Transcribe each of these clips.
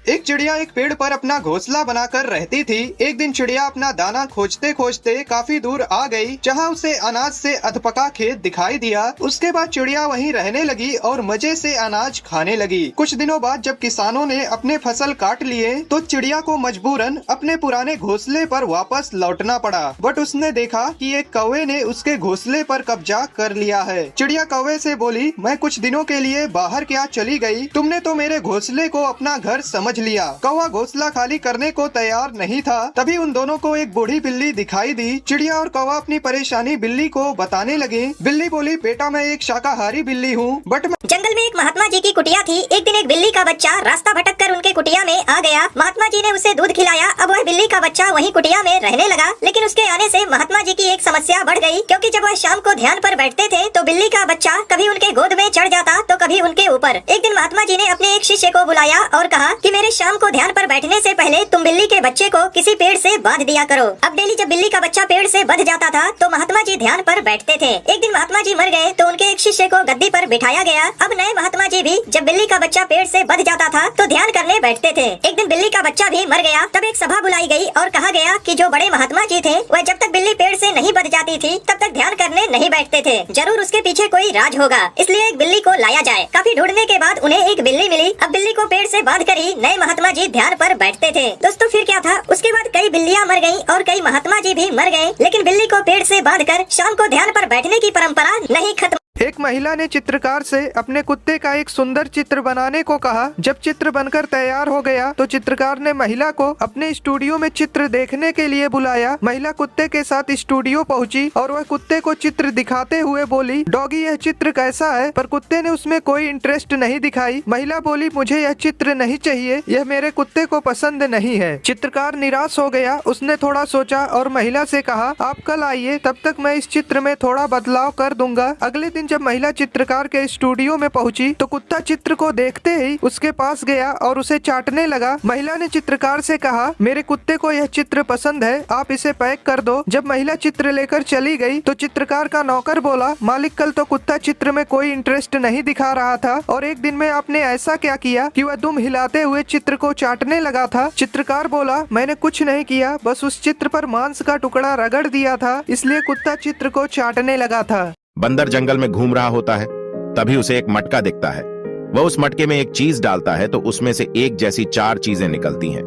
एक चिड़िया एक पेड़ पर अपना घोंसला बनाकर रहती थी। एक दिन चिड़िया अपना दाना खोजते खोजते काफी दूर आ गई, जहाँ उसे अनाज से अधपका खेत दिखाई दिया। उसके बाद चिड़िया वहीं रहने लगी और मजे से अनाज खाने लगी। कुछ दिनों बाद जब किसानों ने अपने फसल काट लिए तो चिड़िया को मजबूरन अपने पुराने घोंसले पर वापस लौटना पड़ा। बट उसने देखा कि एक कौवे ने उसके घोंसले पर कब्जा कर लिया है। चिड़िया कौवे से बोली, मैं कुछ दिनों के लिए बाहर क्या चली गई, तुमने तो मेरे घोंसले को अपना घर समझ लिया। कौवा घोंसला खाली करने को तैयार नहीं था। तभी उन दोनों को एक बूढ़ी बिल्ली दिखाई दी। चिड़िया और कौवा अपनी परेशानी बिल्ली को बताने लगे। बिल्ली बोली, बेटा मैं एक शाकाहारी बिल्ली हूँ, बट जंगल में एक महात्मा जी की कुटिया थी। एक दिन एक बिल्ली का बच्चा रास्ता भटक कर उनके कुटिया में आ गया। महात्मा जी ने उसे दूध खिलाया। अब वह बिल्ली का बच्चा वहीं कुटिया में रहने लगा। लेकिन उसके आने से महात्मा जी की एक समस्या बढ़ गई, क्योंकि जब वह शाम को ध्यान पर बैठते थे तो बिल्ली का बच्चा कभी उनके गोद में चढ़ जाता तो कभी उनके ऊपर। एक दिन महात्मा जी ने अपने एक शिष्य को बुलाया और कहा कि मेरे शाम को ध्यान पर बैठने से पहले तुम बिल्ली के बच्चे को किसी पेड़ से बांध दिया करो। अब डेली जब बिल्ली का बच्चा पेड़ से बंध जाता था तो महात्मा जी ध्यान पर बैठते थे। एक दिन महात्मा जी मर गए तो उनके एक शिष्य को गद्दी पर बिठाया गया। अब नए महात्मा जी भी जब बिल्ली का बच्चा पेड़ से बंध जाता था तो ध्यान करने बैठते थे। एक दिन बिल्ली का बच्चा भी मर गया। तब एक सभा बुलाई गई और कहा गया कि जो बड़े महात्मा जी थे वह जब तक बिल्ली पेड़ से नहीं बंध जाती थी तब तक ध्यान करने नहीं बैठते थे। जरूर उसके पीछे कोई राज होगा, इसलिए एक बिल्ली को लाया जाए। काफी ढूंढने के बाद उन्हें एक बिल्ली मिली। अब बिल्ली को पेड़ से बांध कर ही नए महात्मा जी ध्यान पर बैठते थे। दोस्तों फिर क्या था, उसके बाद कई बिल्लियां मर गईं और कई महात्मा जी भी मर गए, लेकिन बिल्ली को पेड़ से बांधकर शाम को ध्यान पर बैठने की परंपरा नहीं खत्म। एक महिला ने चित्रकार से अपने कुत्ते का एक सुंदर चित्र बनाने को कहा। जब चित्र बनकर तैयार हो गया तो चित्रकार ने महिला को अपने स्टूडियो में चित्र देखने के लिए बुलाया। महिला कुत्ते के साथ स्टूडियो पहुंची और वह कुत्ते को चित्र दिखाते हुए बोली, डॉगी यह चित्र कैसा है? पर कुत्ते ने उसमें कोई इंटरेस्ट नहीं दिखाई। महिला बोली, मुझे यह चित्र नहीं चाहिए, यह मेरे कुत्ते को पसंद नहीं है। चित्रकार निराश हो गया। उसने थोड़ा सोचा और महिला से कहा, आप कल आइए, तब तक मैं इस चित्र में थोड़ा बदलाव कर दूंगा। अगले दिन जब महिला चित्रकार के स्टूडियो में पहुंची तो कुत्ता चित्र को देखते ही उसके पास गया और उसे चाटने लगा। महिला ने चित्रकार से कहा, मेरे कुत्ते को यह चित्र पसंद है, आप इसे पैक कर दो। जब महिला चित्र लेकर चली गई तो चित्रकार का नौकर बोला, मालिक कल तो कुत्ता चित्र में कोई इंटरेस्ट नहीं दिखा रहा था और एक दिन में आपने ऐसा क्या किया कि वह दुम हिलाते हुए चित्र को चाटने लगा था? चित्रकार बोला, मैंने कुछ नहीं किया, बस उस चित्र पर मांस का टुकड़ा रगड़ दिया था, इसलिए कुत्ता चित्र को चाटने लगा था। बंदर जंगल में घूम रहा होता है, तभी उसे एक मटका दिखता है। वह उस मटके में एक चीज डालता है तो उसमें से एक जैसी 4 चीजें निकलती हैं।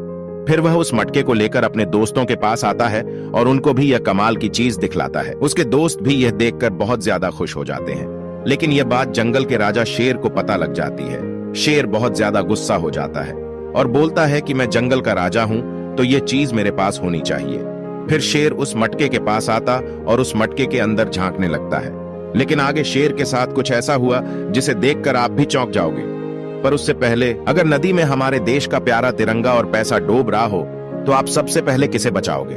फिर वह उस मटके को लेकर अपने दोस्तों के पास आता है और उनको भी यह कमाल की चीज दिखलाता है। उसके दोस्त भी यह देखकर बहुत ज्यादा खुश हो जाते हैं। लेकिन यह बात जंगल के राजा शेर को पता लग जाती है। शेर बहुत ज्यादा गुस्सा हो जाता है और बोलता है कि मैं जंगल का राजा हूं तो यह चीज मेरे पास होनी चाहिए। फिर शेर उस मटके के पास आता और उस मटके के अंदर झांकने लगता है। लेकिन आगे शेर के साथ कुछ ऐसा हुआ जिसे देखकर आप भी चौंक जाओगे। पर उससे पहले, अगर नदी में हमारे देश का प्यारा तिरंगा और पैसा डूब रहा हो तो आप सबसे पहले किसे बचाओगे?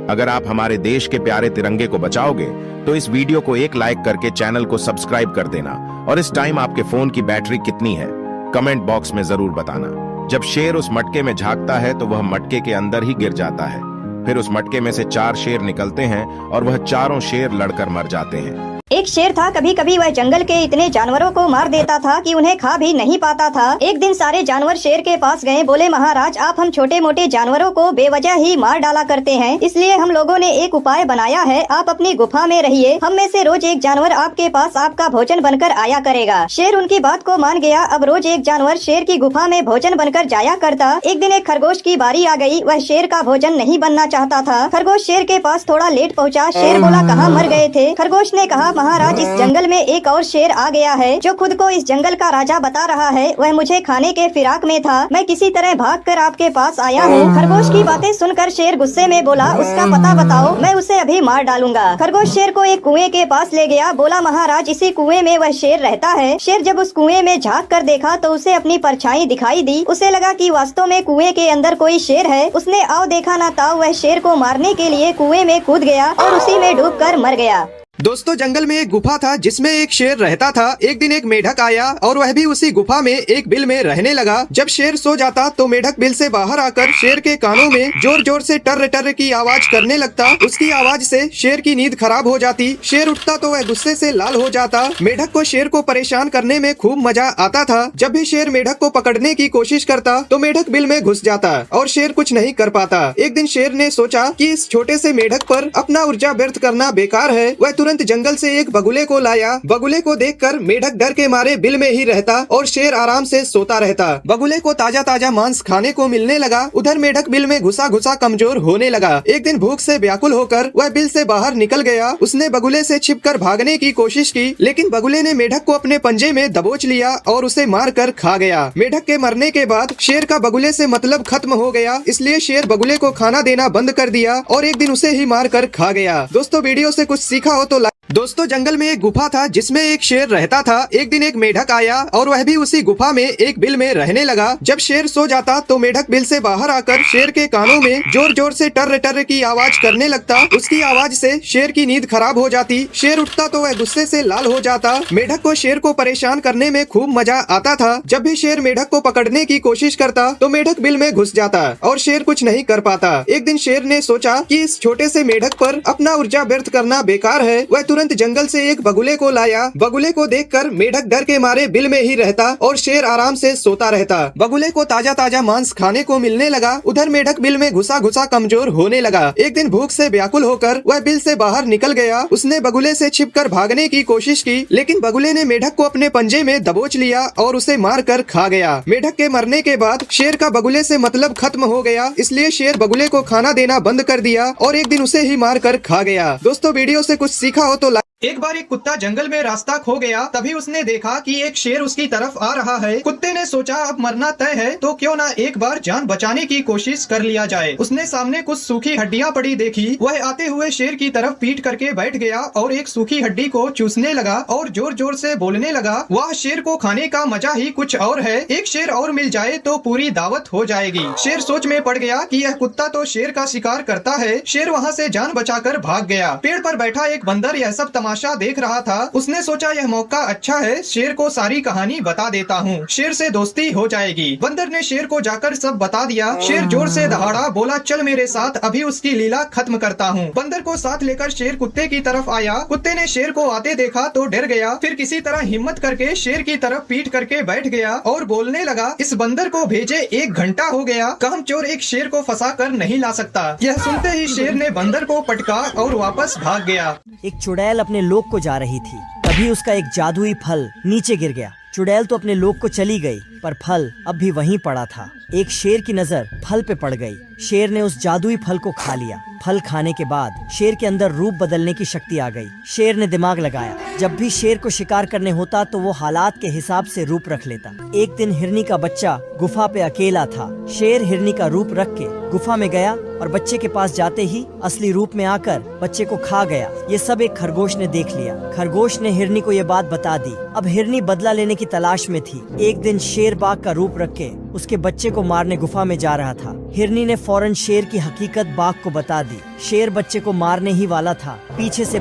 अगर आप हमारे देश के प्यारे तिरंगे को बचाओगे तो इस वीडियो को एक लाइक करके चैनल को सब्सक्राइब कर देना। और इस टाइम आपके फोन की बैटरी कितनी है कमेंट बॉक्स में जरूर बताना। जब शेर उस मटके में झांकता है तो वह मटके के अंदर ही गिर जाता है। फिर उस मटके में से 4 शेर निकलते हैं और वह चारों शेर लड़कर मर जाते हैं। एक शेर था, कभी कभी वह जंगल के इतने जानवरों को मार देता था कि उन्हें खा भी नहीं पाता था। एक दिन सारे जानवर शेर के पास गए। बोले, महाराज आप हम छोटे मोटे जानवरों को बेवजह ही मार डाला करते हैं, इसलिए हम लोगों ने एक उपाय बनाया है। आप अपनी गुफा में रहिए, हम में से रोज एक जानवर आपके पास आपका भोजन बनकर आया करेगा। शेर उनकी बात को मान गया। अब रोज एक जानवर शेर की गुफा में भोजन बनकर जाया करता। एक दिन एक खरगोश की बारी आ गई। वह शेर का भोजन नहीं बनना चाहता था। खरगोश शेर के पास थोड़ा लेट पहुँचा। शेर बोला, कहाँ मर गए थे? खरगोश ने कहा, महाराज इस जंगल में एक और शेर आ गया है जो खुद को इस जंगल का राजा बता रहा है। वह मुझे खाने के फिराक में था, मैं किसी तरह भागकर आपके पास आया हूँ। खरगोश की बातें सुनकर शेर गुस्से में बोला, उसका पता बताओ, मैं उसे अभी मार डालूंगा। खरगोश शेर को एक कुएं के पास ले गया। बोला, महाराज इसी कुएं में वह शेर रहता है। शेर जब उस कुएं में झांक कर देखा तो उसे अपनी परछाई दिखाई दी। उसे लगा कि वास्तव में कुएं के अंदर कोई शेर है। उसने आओ देखा ना ताओ वह शेर को मारने के लिए कुएं में कूद गया और उसी में डूबकर मर गया। दोस्तों जंगल में एक गुफा था जिसमें एक शेर रहता था। एक दिन एक मेढक आया और वह भी उसी गुफा में एक बिल में रहने लगा। जब शेर सो जाता तो मेढक बिल से बाहर आकर शेर के कानों में जोर जोर से टर्र टर्र की आवाज करने लगता। उसकी आवाज से शेर की नींद खराब हो जाती। शेर उठता तो वह गुस्से से लाल हो जाता। मेढक को शेर को परेशान करने में खूब मजा आता था। जब भी शेर मेढक को पकड़ने की कोशिश करता तो मेढक बिल में घुस जाता और शेर कुछ नहीं कर पाता। एक दिन शेर ने सोचा कि इस छोटे से मेढक पर अपना ऊर्जा व्यर्थ करना बेकार है। वह तुरंत जंगल से एक बगुले को लाया। बगुले को देखकर मेढक डर के मारे बिल में ही रहता और शेर आराम से सोता रहता। बगुले को ताजा ताजा मांस खाने को मिलने लगा। उधर मेढक बिल में घुसा घुसा कमजोर होने लगा। एक दिन भूख से व्याकुल होकर वह बिल से बाहर निकल गया। उसने बगुले से छिपकर भागने की कोशिश की, लेकिन बगुले ने मेढक को अपने पंजे में दबोच लिया और उसे मार कर खा गया। मेढक के मरने के बाद शेर का बगुले से मतलब खत्म हो गया, इसलिए शेर बगुले को खाना देना बंद कर दिया और एक दिन उसे ही मार कर खा गया। दोस्तों वीडियो से कुछ सीखा हो तो दोस्तों जंगल में एक गुफा था जिसमें एक शेर रहता था। एक दिन एक मेढक आया और वह भी उसी गुफा में एक बिल में रहने लगा। जब शेर सो जाता तो मेढक बिल से बाहर आकर शेर के कानों में जोर जोर से टर्र टर्र की आवाज करने लगता। उसकी आवाज से शेर की नींद खराब हो जाती। शेर उठता तो वह गुस्से से लाल हो जाता। मेढक को शेर को परेशान करने में खूब मजा आता था। जब भी शेर मेढक को पकड़ने की कोशिश करता तो मेढक बिल में घुस जाता और शेर कुछ नहीं कर पाता। एक दिन शेर ने सोचा कि इस छोटे से मेढक पर अपना ऊर्जा व्यर्थ करना बेकार है। वह तुरंत जंगल से एक बगुले को लाया। बगुले को देखकर मेढक डर के मारे बिल में ही रहता और शेर आराम से सोता रहता। बगुले को ताजा ताजा मांस खाने को मिलने लगा। उधर मेढक बिल में घुसा घुसा कमजोर होने लगा। एक दिन भूख से व्याकुल होकर वह बिल से बाहर निकल गया। उसने बगुले से छिपकर भागने की कोशिश की, लेकिन बगुले ने मेढक को अपने पंजे में दबोच लिया और उसे मार कर खा गया। मेढक के मरने के बाद शेर का बगुले से मतलब खत्म हो गया, इसलिए शेर बगुले को खाना देना बंद कर दिया और एक दिन उसे ही मार कर खा गया। दोस्तों वीडियो से कुछ सीखा हो तो एक बार एक कुत्ता जंगल में रास्ता खो गया। तभी उसने देखा कि एक शेर उसकी तरफ आ रहा है। कुत्ते ने सोचा अब मरना तय है तो क्यों ना एक बार जान बचाने की कोशिश कर लिया जाए। उसने सामने कुछ सूखी हड्डियां पड़ी देखी। वह आते हुए शेर की तरफ पीठ करके बैठ गया और एक सूखी हड्डी को चूसने लगा और जोर जोर से बोलने लगा, वाह शेर को खाने का मजा ही कुछ और है। एक शेर और मिल जाए तो पूरी दावत हो जाएगी। शेर सोच में पड़ गया कि यह कुत्ता तो शेर का शिकार करता है। शेर वहाँ से जान बचाकर भाग गया। पेड़ पर बैठा एक बंदर यह सब तमाशा देख रहा था। उसने सोचा यह मौका अच्छा है, शेर को सारी कहानी बता देता हूँ, शेर से दोस्ती हो जाएगी। बंदर ने शेर को जाकर सब बता दिया। शेर जोर से दहाड़ा, बोला चल मेरे साथ, अभी उसकी लीला खत्म करता हूँ। बंदर को साथ लेकर शेर कुत्ते की तरफ आया। कुत्ते ने शेर को आते देखा तो डर गया, फिर किसी तरह हिम्मत करके शेर की तरफ पीठ करके बैठ गया और बोलने लगा, इस बंदर को भेजे 1 घंटा हो गया, कामचोर एक शेर को फंसा कर नहीं ला सकता। यह सुनते ही शेर ने बंदर को पटका और वापस भाग गया। एक चुड़ैल अपने लोक को जा रही थी। तभी उसका एक जादुई फल नीचे गिर गया। चुड़ैल तो अपने लोक को चली गई, पर फल अब भी वहीं पड़ा था। एक शेर की नजर फल पे पड़ गई। शेर ने उस जादुई फल को खा लिया। फल खाने के बाद शेर के अंदर रूप बदलने की शक्ति आ गई। शेर ने दिमाग लगाया, जब भी शेर को शिकार करने होता तो वो हालात के हिसाब से रूप रख लेता। एक दिन हिरनी का बच्चा गुफा पे अकेला था। शेर हिरनी का रूप रख के गुफा में गया और बच्चे के पास जाते ही असली रूप में आकर बच्चे को खा गया। ये सब एक खरगोश ने देख लिया। खरगोश ने हिरनी को ये बात बता दी। अब हिरनी बदला लेने की तलाश में थी। एक दिन शेर बाघ का रूप रख के उसके बच्चे को मारने गुफा में जा रहा था। हिरनी ने फौरन शेर की हकीकत बाघ को बता दी। शेर बच्चे को मारने ही वाला था। पीछे से